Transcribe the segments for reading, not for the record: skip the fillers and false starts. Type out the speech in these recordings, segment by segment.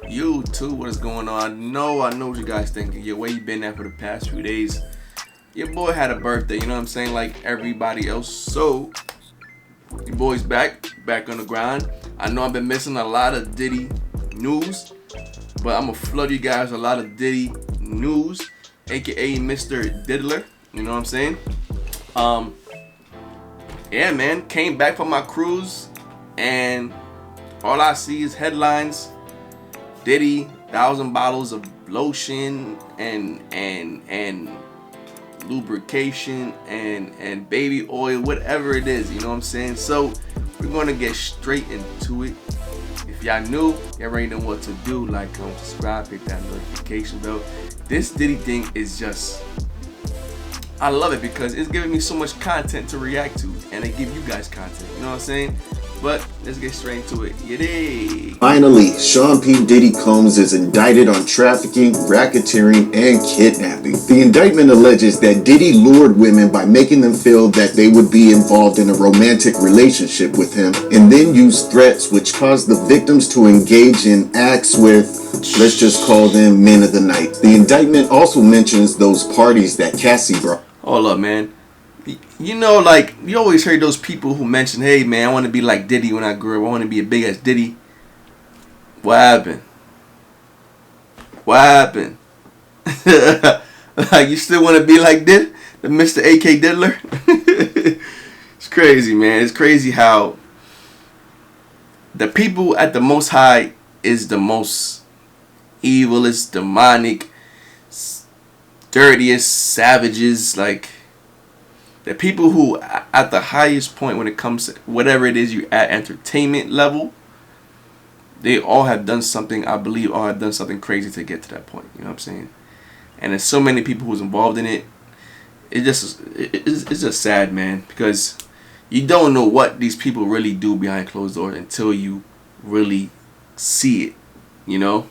YouTube, what is going on? No, I know what you guys thinking. Yo, where you been at for the past few days? Your boy had a birthday, you know what I'm saying? Like everybody else. So, your boy's back on the grind. I know I've been missing a lot of Diddy news, but I'm gonna flood you guys with a lot of Diddy news, aka Mr. Diddler. You know what I'm saying? Yeah, man, came back from my cruise, and all I see is headlines. Diddy, 1,000 bottles of lotion and lubrication and baby oil, whatever it is, you know what I'm saying? So we're gonna get straight into it. If y'all new, y'all already know what to do. Like, comment, subscribe, hit that notification bell. This Diddy thing is just, I love it because it's giving me so much content to react to, and I give you guys content, you know what I'm saying? But let's get straight into it. Yay! Finally, Sean P. Diddy Combs is indicted on trafficking, racketeering, and kidnapping. The indictment alleges that Diddy lured women by making them feel that they would be involved in a romantic relationship with him, and then used threats which caused the victims to engage in acts with, let's just call them men of the night. The indictment also mentions those parties that Cassie brought. Hold up, man. You know, like, you always heard those people who mention, hey, man, I want to be like Diddy when I grow up. I want to be a big ass Diddy. What happened? What happened? Like, you still want to be like Diddy? The Mr. AK Diddler? It's crazy, man. It's crazy how the people at the most high is the most evilest, demonic, dirtiest savages. Like, the people who at the highest point when it comes to whatever it is you at entertainment level, they all have done something, I believe all have done something crazy to get to that point. You know what I'm saying? And there's so many people who's involved in it. It's just sad, man, because you don't know what these people really do behind closed doors until you really see it, you know?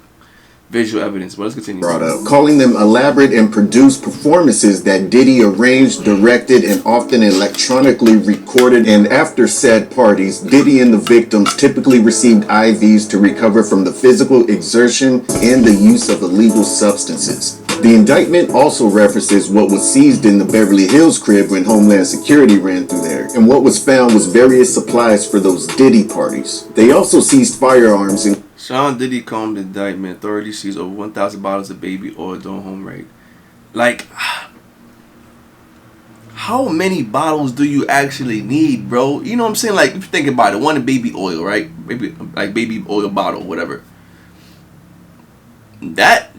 Visual evidence. But let's continue. Brought up, calling them elaborate and produced performances that Diddy arranged, directed, and often electronically recorded. And after said parties, Diddy and the victims typically received IVs to recover from the physical exertion and the use of illegal substances. The indictment also references what was seized in the Beverly Hills crib when Homeland Security ran through there, and what was found was various supplies for those Diddy parties. They also seized firearms and Sean Diddy Combs indictment. Authorities seized over 1,000 bottles of baby oil during home raid. Like, how many bottles do you actually need, bro? You know what I'm saying? Like, if you think about it, one baby oil, right? Baby oil bottle, whatever. That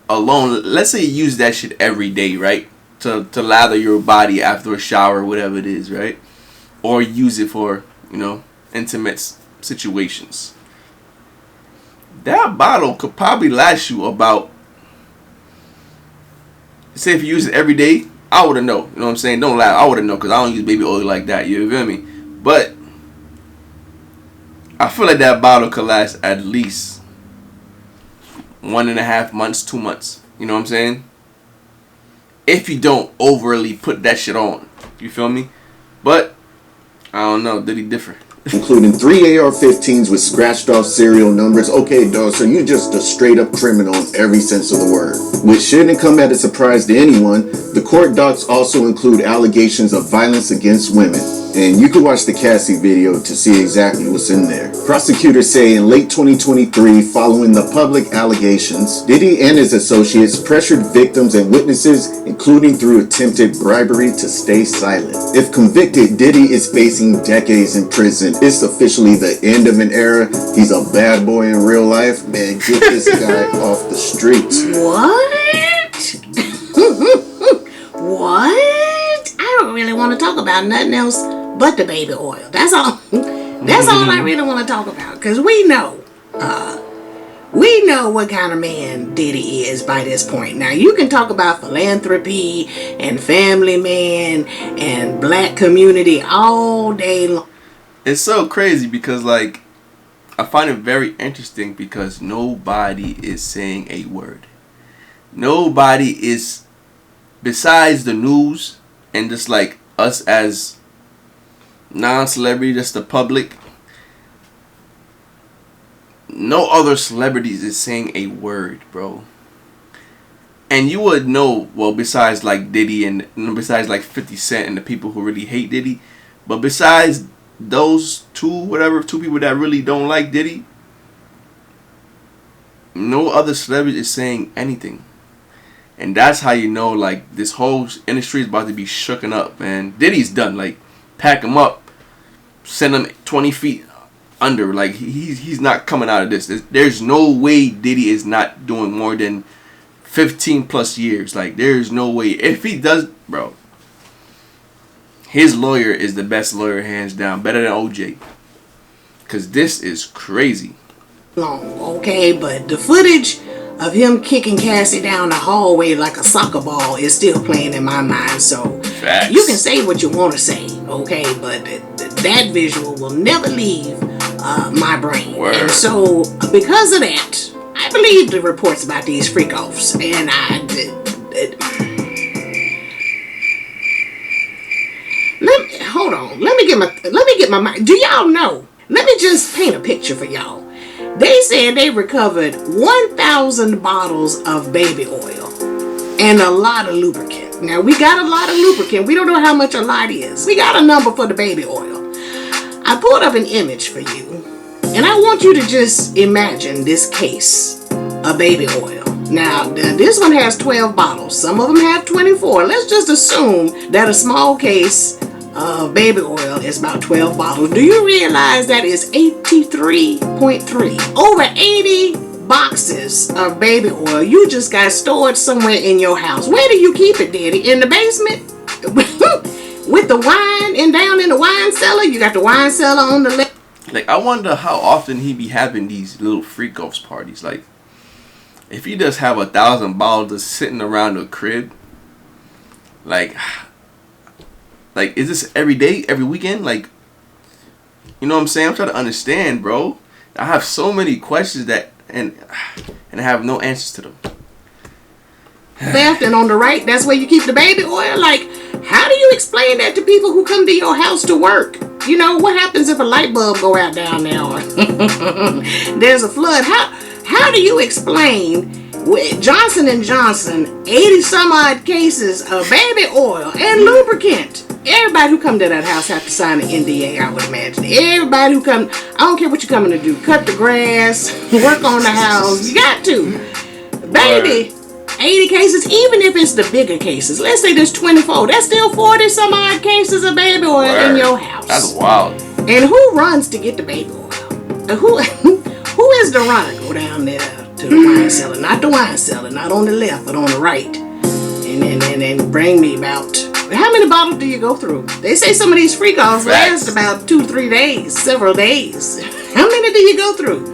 alone, let's say you use that shit every day, right? To lather your body after a shower, whatever it is, right? Or use it for, you know, intimate situations. That bottle could probably last you about, say if you use it every day, I wouldn't know. You know what I'm saying? Don't lie, I wouldn't know because I don't use baby oil like that. You feel me? But I feel like that bottle could last at least 1.5 months, 2 months. You know what I'm saying? If you don't overly put that shit on. You feel me? But I don't know. Did he differ? including 3 AR-15s with scratched off serial numbers. Okay, dog, so you're just a straight up criminal in every sense of the word. Which shouldn't come as a surprise to anyone. The court docs also include allegations of violence against women. And you can watch the Cassie video to see exactly what's in there. Prosecutors say in late 2023, following the public allegations, Diddy and his associates pressured victims and witnesses, including through attempted bribery, to stay silent. If convicted, Diddy is facing decades in prison. It's officially the end of an era. He's a bad boy in real life. Man, get this guy off the streets. What? What? I don't really want to talk about nothing else but the baby oil. That's all. That's all I really want to talk about. Because we know what kind of man Diddy is by this point. Now, you can talk about philanthropy and family man and black community all day long. It's so crazy because, like, I find it very interesting because nobody is saying a word. Nobody is, besides the news and just like us as non-celebrity, just the public, no other celebrities is saying a word, bro. And you would know, well, besides like Diddy and besides like 50 Cent and the people who really hate Diddy, but besides those two people that really don't like Diddy, no other celebrity is saying anything. And that's how you know, like, this whole industry is about to be shooken up, man. Diddy's done. Like, pack him up, send him 20 feet under. Like, he's not coming out of this. There's no way Diddy is not doing more than 15 plus years. Like, there's no way. If he does, bro, his lawyer is the best lawyer, hands down. Better than OJ. Because this is crazy. Okay, but the footage of him kicking Cassie down the hallway like a soccer ball is still playing in my mind. So Facts. You can say what you want to say, okay, but that visual will never leave my brain. Word. And so because of that, I believe the reports about these freak offs, and hold on. Let me get my mind. Do y'all know? Let me just paint a picture for y'all. They said they recovered 1,000 bottles of baby oil and a lot of lubricant. Now, we got a lot of lubricant. We don't know how much a lot is. We got a number for the baby oil. I pulled up an image for you, and I want you to just imagine this case of baby oil. Now, this one has 12 bottles. Some of them have 24. Let's just assume that a small case baby oil is about 12 bottles. Do you realize that is 83.3? Over 80 boxes of baby oil you just got stored somewhere in your house. Where do you keep it, Daddy? In the basement? With the wine and down in the wine cellar? You got the wine cellar on the left. Like, I wonder how often he be having these little freak offs parties. Like, if he just have 1,000 bottles just sitting around the crib, like, is this every day, every weekend? Like, you know what I'm saying? I'm trying to understand, bro. I have so many questions and I have no answers to them. Left and on the right, that's where you keep the baby oil. Like, how do you explain that to people who come to your house to work? You know, what happens if a light bulb go out down there or there's a flood? How do you explain with Johnson & Johnson 80 some odd cases of baby oil and lubricant? Everybody who come to that house have to sign an NDA, I would imagine. Everybody who come, I don't care what you're coming to do, cut the grass, work on the house, you got to. Baby, 80 cases, even if it's the bigger cases. Let's say there's 24. That's still 40 some odd cases of baby oil in your house. That's wild. And who runs to get the baby oil? Who is the runner? Go down there to the wine cellar. Not the wine cellar, not on the left, but on the right. And then bring me about... How many bottles do you go through? They say some of these freak offs last about 2-3 days, several days. How many do you go through?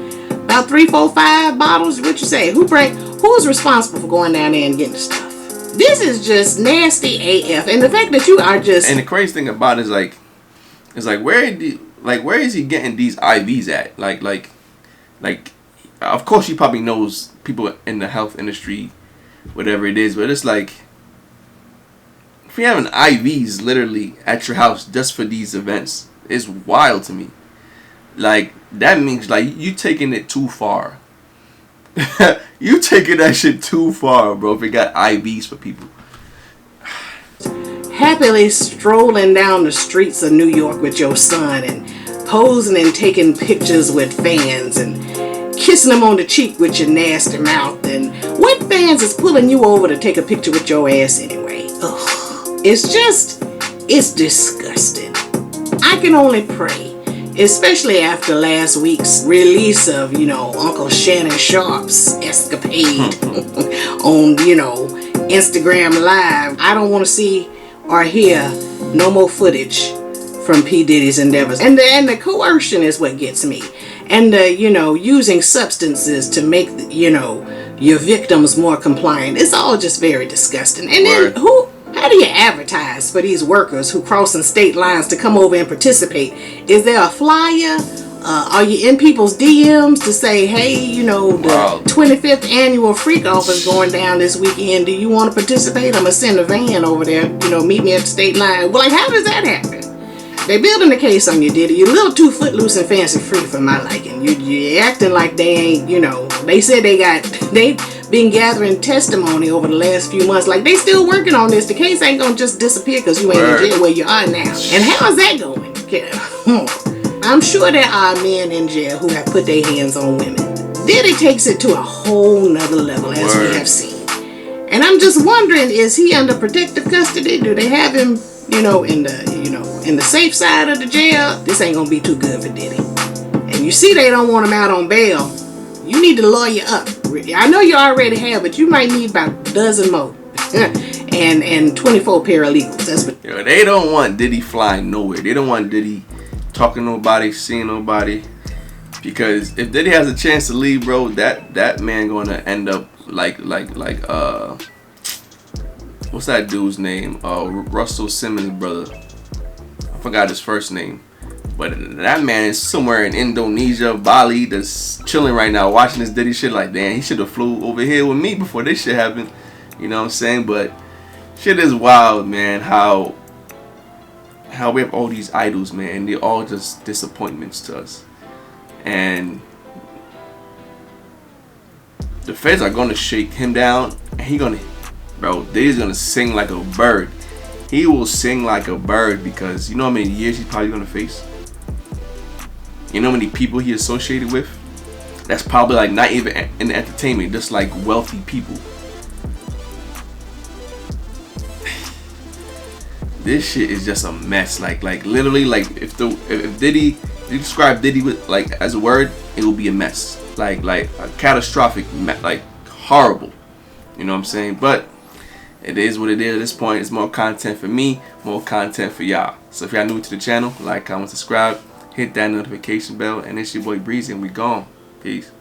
About 3, 4, 5 bottles? What you say? Who's responsible for going down there and getting the stuff? This is just nasty AF. And the fact that you are just... And the crazy thing about it is where is he getting these IVs at? Like, of course he probably knows people in the health industry, whatever it is, but it's like, if you're having IVs literally at your house just for these events, it's wild to me. Like, that means, like, you taking it too far. You taking that shit too far, bro, if you got IVs for people. Happily strolling down the streets of New York with your son and posing and taking pictures with fans and kissing them on the cheek with your nasty mouth. And what fans is pulling you over to take a picture with your ass anyway? Ugh. It's disgusting. I can only pray, especially after last week's release of, Uncle Shannon Sharp's escapade on, Instagram Live. I don't want to see or hear no more footage from P. Diddy's endeavors. And the coercion is what gets me. And the, using substances to make, your victims more compliant. It's all just very disgusting. And then how do you advertise for these workers who crossing state lines to come over and participate? Is there a flyer? Are you in people's DMs to say, hey, the 25th annual freak off is going down this weekend. Do you want to participate? I'm going to send a van over there. Meet me at the state line. Well, like, how does that happen? They building the case on you, Diddy. You're a little too footloose and fancy free for my liking. You're acting like they ain't, they said they've been gathering testimony over the last few months. Like, they still working on this. The case ain't gonna just disappear because you ain't in jail where you are now. And how's that going? I'm sure there are men in jail who have put their hands on women. Diddy takes it to a whole nother level, as we have seen. And I'm just wondering, is he under protective custody? Do they have him, in the safe side of the jail? This ain't gonna be too good for Diddy. And you see they don't want him out on bail. You need to lawyer up. I know you already have, but you might need about a dozen more. and 24 paralegals. That's what. They don't want Diddy flying nowhere. They don't want Diddy talking to nobody, seeing nobody. Because if Diddy has a chance to leave, bro, that man gonna end up like what's that dude's name? Russell Simmons' brother. I forgot his first name. But that man is somewhere in Indonesia, Bali, that's chilling right now, watching this Diddy shit. Like, damn, he should have flew over here with me before this shit happened. You know what I'm saying? But shit is wild, man. How we have all these idols, man, and they're all just disappointments to us. And the feds are gonna shake him down, and Diddy's gonna sing like a bird. He will sing like a bird because you know how many years he's probably gonna face? You know how many people he associated with? That's probably like not even in entertainment, just like wealthy people. This shit is just a mess. Like literally, like if Diddy, if you describe Diddy with like as a word, it will be a mess. Like a catastrophic, like horrible. You know what I'm saying? But it is what it is at this point. It's more content for me, more content for y'all. So if y'all new to the channel, like, comment, subscribe, hit that notification bell, and it's your boy Breezy, and we gone. Peace.